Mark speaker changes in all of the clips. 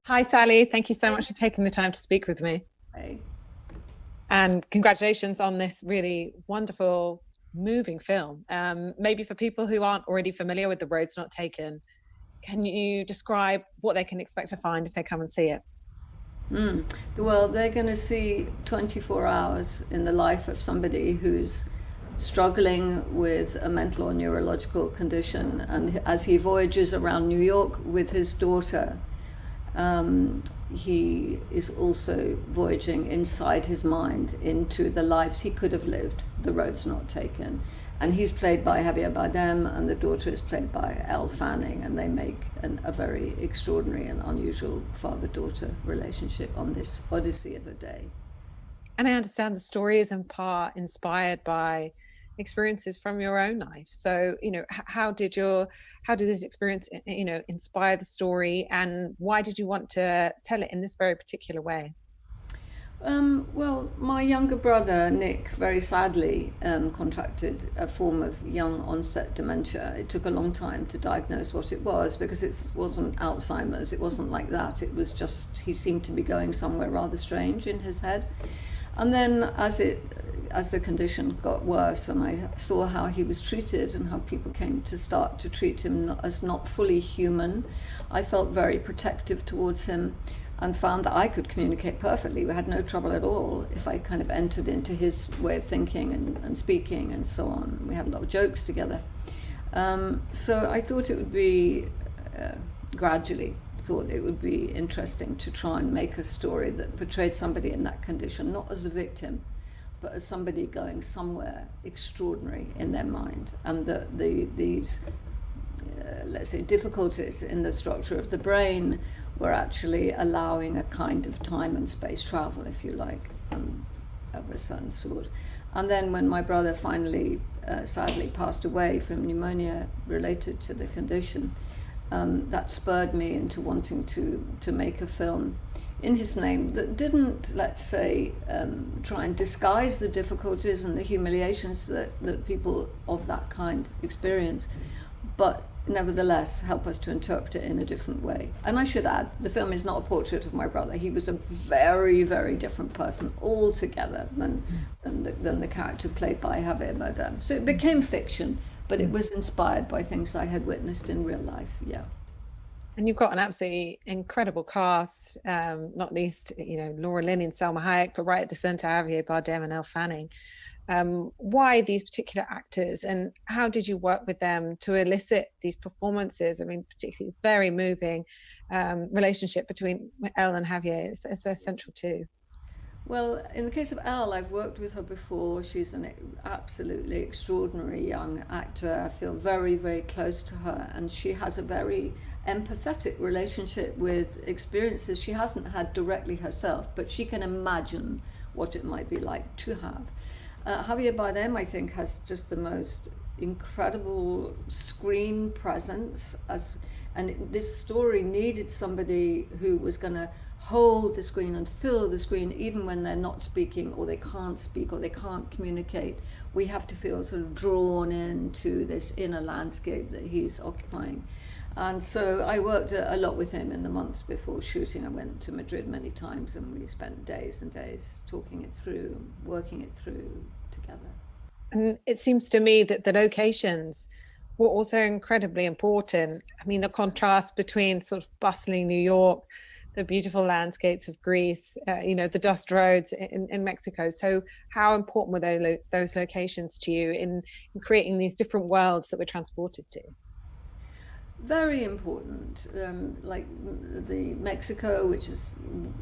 Speaker 1: Hi, Sally. Thank you so much for taking the time to speak with me.
Speaker 2: Hey.
Speaker 1: And congratulations on this really wonderful, moving film. Maybe for people who aren't already familiar with The Road's Not Taken, can you describe what they can expect to find if they come and see it?
Speaker 2: Well, they're going to see 24 hours in the life of somebody who's struggling with a mental or neurological condition. And as he voyages around New York with his daughter, he is also voyaging inside his mind into the lives he could have lived. The road's not taken. And he's played by Javier Bardem, and the daughter is played by Elle Fanning, and they make a very extraordinary and unusual father-daughter relationship on this odyssey of a day.
Speaker 1: And I understand the story is in part inspired by experiences from your own life. So, how did this experience, inspire the story, and why did you want to tell it in this very particular way?
Speaker 2: Well, my younger brother, Nick, very sadly contracted a form of young onset dementia. It took a long time to diagnose what it was because it wasn't Alzheimer's, it wasn't like that. It was just he seemed to be going somewhere rather strange in his head. And then as the condition got worse and I saw how he was treated and how people came to start to treat him as not fully human, I felt very protective towards him and found that I could communicate perfectly. We had no trouble at all if I kind of entered into his way of thinking and speaking and so on. We had a lot of jokes together. So I thought it would be gradually thought it would be interesting to try and make a story that portrayed somebody in that condition, not as a victim, but as somebody going somewhere extraordinary in their mind. And these let's say, difficulties in the structure of the brain were actually allowing a kind of time and space travel, if you like, of a certain sort. And then when my brother finally sadly passed away from pneumonia related to the condition, that spurred me into wanting to make a film in his name that didn't, let's say, try and disguise the difficulties and the humiliations that people of that kind experience, but nevertheless help us to interpret it in a different way. And I should add, the film is not a portrait of my brother. He was a very, very different person altogether than the character played by Javier Bardem. So it became fiction, but it was inspired by things I had witnessed in real life, yeah.
Speaker 1: And you've got an absolutely incredible cast, not least, Laura Linney and Selma Hayek, but right at the center, Javier Bardem and Elle Fanning. Why these particular actors, and how did you work with them to elicit these performances? I mean, particularly very moving relationship between Elle and Javier is essential too.
Speaker 2: Well, in the case of Elle, I've worked with her before. She's an absolutely extraordinary young actor. I feel very, very close to her, and she has a very empathetic relationship with experiences she hasn't had directly herself, but she can imagine what it might be like to have. Javier Bardem, I think, has just the most incredible screen presence, and this story needed somebody who was going to hold the screen and fill the screen even when they're not speaking or they can't speak or they can't communicate. We have to feel sort of drawn into this inner landscape that he's occupying. And so I worked a lot with him in the months before shooting. I went to Madrid many times and we spent days and days talking it through, working it through together.
Speaker 1: And it seems to me that the locations were also incredibly important. I mean, the contrast between sort of bustling New York, the beautiful landscapes of Greece, the dust roads in Mexico. So how important were those locations to you in creating these different worlds that we're transported to?
Speaker 2: Very important. Like the Mexico, which is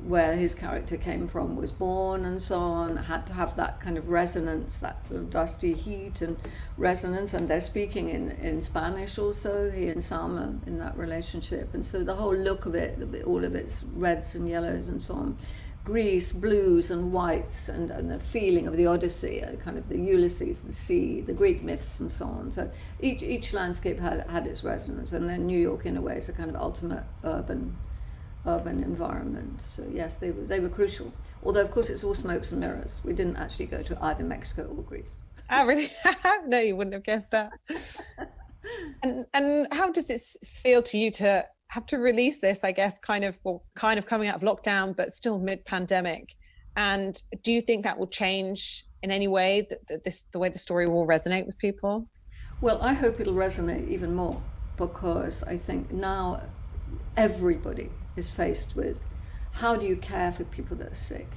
Speaker 2: where his character came from, was born and so on, had to have that kind of resonance, that sort of dusty heat and resonance. And they're speaking in Spanish also, he and Salma, in that relationship. And so the whole look of it, all of its reds and yellows and so on, Greece, blues and whites, and the feeling of the Odyssey, kind of the Ulysses, the sea, the Greek myths, and so on. So each landscape had its resonance, and then New York, in a way, is a kind of ultimate urban environment. So yes, they were crucial. Although, of course, it's all smokes and mirrors. We didn't actually go to either Mexico or Greece.
Speaker 1: I really no, you wouldn't have guessed that. And how does it feel to you to have to release this, I guess, kind of coming out of lockdown, but still mid-pandemic. And do you think that will change in any way, the way the story will resonate with people?
Speaker 2: Well, I hope it'll resonate even more, because I think now everybody is faced with, how do you care for people that are sick?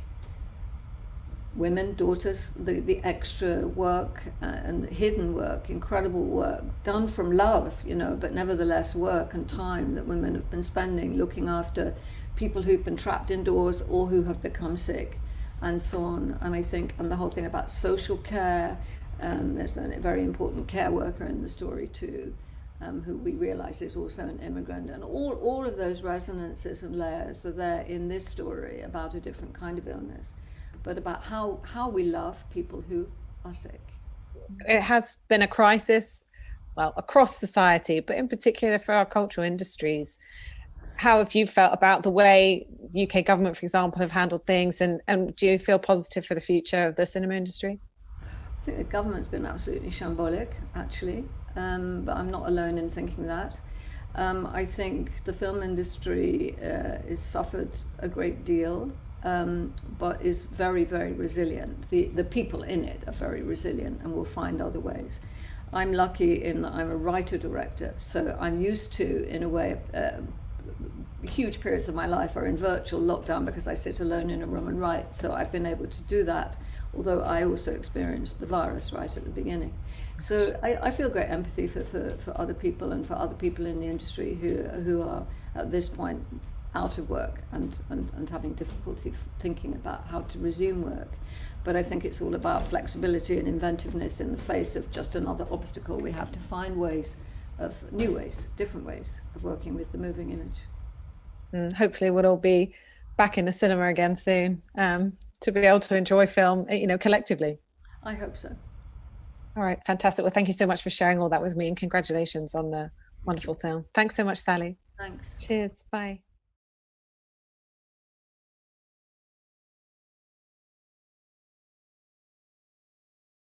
Speaker 2: Women, daughters, the extra work and hidden work, incredible work done from love, but nevertheless work and time that women have been spending looking after people who've been trapped indoors or who have become sick, and so on. And I think, and the whole thing about social care, there's a very important care worker in the story too, who we realize is also an immigrant, and all of those resonances and layers are there in this story about a different kind of illness, but about how we love people who are sick.
Speaker 1: It has been a crisis, well, across society, but in particular for our cultural industries. How have you felt about the way the UK government, for example, have handled things, and do you feel positive for the future of the cinema industry?
Speaker 2: I think the government's been absolutely shambolic, actually, but I'm not alone in thinking that. I think the film industry has suffered a great deal, but is very, very resilient. The people in it are very resilient and will find other ways. I'm lucky in that I'm a writer-director, so I'm used to, in a way, huge periods of my life are in virtual lockdown because I sit alone in a room and write, so I've been able to do that, although I also experienced the virus right at the beginning. So I feel great empathy for other people, and for other people in the industry who are at this point out of work and having difficulty thinking about how to resume work. But I think it's all about flexibility and inventiveness in the face of just another obstacle. We have to find ways, new ways, different ways of working with the moving image.
Speaker 1: Hopefully we'll all be back in the cinema again soon, to be able to enjoy film, collectively.
Speaker 2: I hope so.
Speaker 1: All right, fantastic. Well, thank you so much for sharing all that with me, and congratulations on the wonderful film. Thanks so much, Sally.
Speaker 2: Thanks.
Speaker 1: Cheers. Bye.